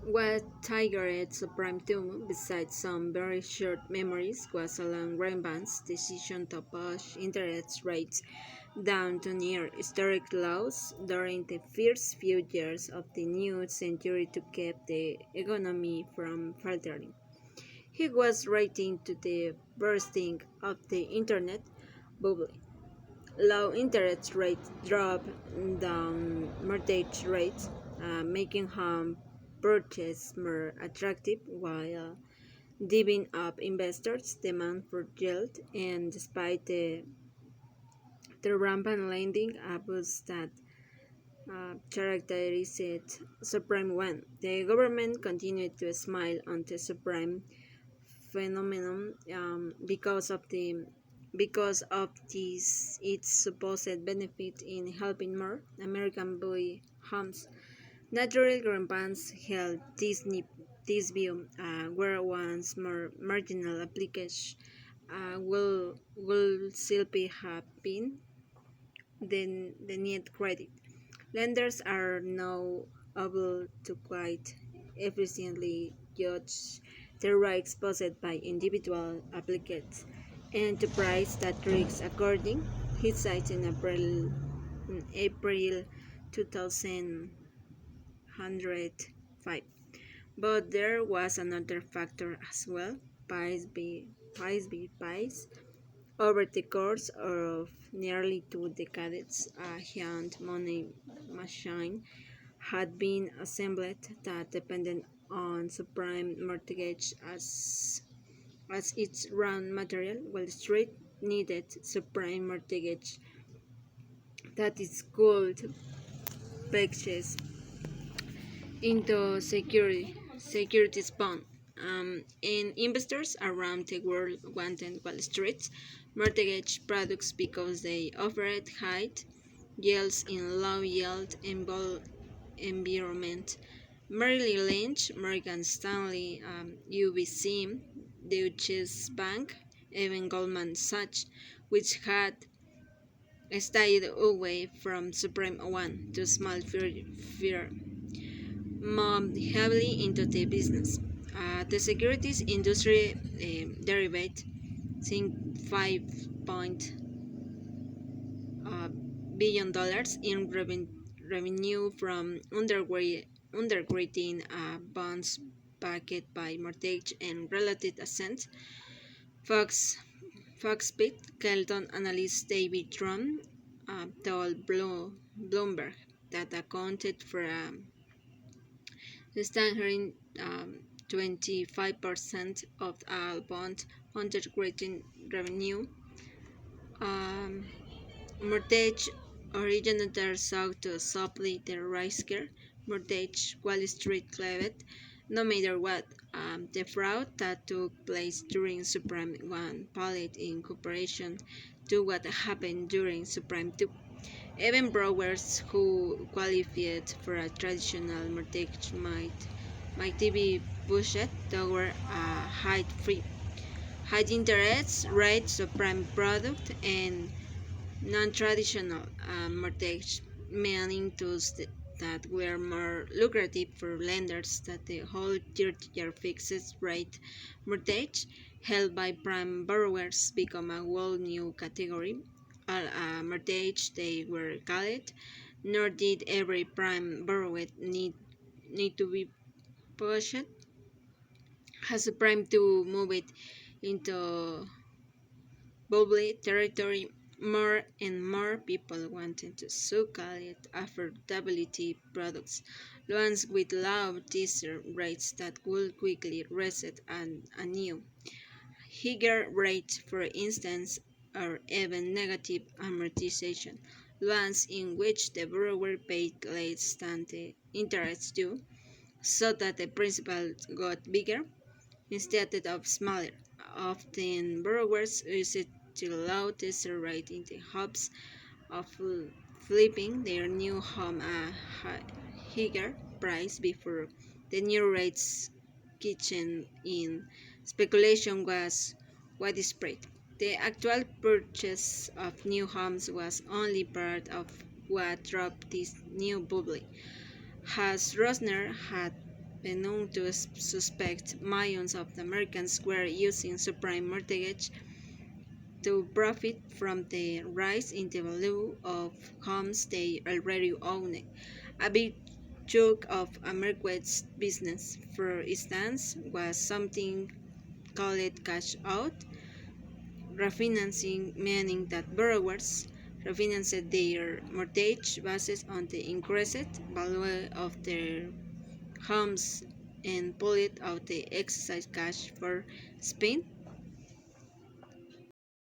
What triggered Subprime 2, besides some very short memories, was Alan Greenbank's decision to push interest rates down to near historic lows during the first few years of the new century to keep the economy from faltering. He was writing to the bursting of the internet bubble. Low interest rates drove down mortgage rates, making home purchase more attractive while driving up investors' demand for yield. And despite the rampant lending abuse that characterized subprime one, the government continued to smile on the subprime phenomenon because of this its supposed benefit in helping more American buy homes. Natural grandparents held this view, where once more marginal applications will still be have been the need credit. Lenders are now able to quite efficiently judge the risks posed by individual applicants and to price that risks according. He cites in April 2005. But there was another factor as well. Pies. Over the course of nearly 2 decades, a giant money machine had been assembled that depended on subprime mortgage as its raw material. Wall Street needed subprime mortgage that is called purchase into securities bond. And investors around the world wanted Wall Street's mortgage products because they offered high yields in low yield environment. Merrill Lynch, Morgan Stanley, UBC, Deutsche Bank, even Goldman Sachs, which had stayed away from Supreme One to small fear, moved heavily into the business. The securities industry derived think $5 billion in revenue from underwriting bonds backed by mortgage and related assets. Fox Foxbit Kelton analyst David Trump told Bloomberg that accounted for staggering 25% of all bond underwriting revenue. Um, Mortgage originators sought to supply the riskier mortgage Wall Street claimed, no matter what. The fraud that took place during Supreme 1 palled in comparison to what happened during Supreme 2. Even brokers who qualified for a traditional mortgage might be pushed toward a high interest rate subprime product and non-traditional mortgage, meaning tools that were more lucrative for lenders than the whole 30-year fixed rate mortgage held by prime borrowers become a whole new category. Mortgage they were called, nor did every prime borrower need to be pushed as a prime to move it into bubbly territory. More and more people wanted to so-called affordability products, ones with low teaser rates that would quickly reset anew. Higher rates, for instance, or even negative amortization, ones in which the borrower paid less than the interest due, so that the principal got bigger instead of smaller. Often borrowers use it to low teaser rate in the hopes of flipping their new home a higher price before the new rates kitchen in. Speculation was widespread. The actual purchase of new homes was only part of what drove this new bubble. As Rosner had been known to suspect millions of Americans were using subprime mortgage to profit from the rise in the value of homes they already owned. A big chunk of America's business, for instance, was something called cash out refinancing, meaning that borrowers refinanced their mortgage based on the increased value of their homes and pulled out the excess cash for spent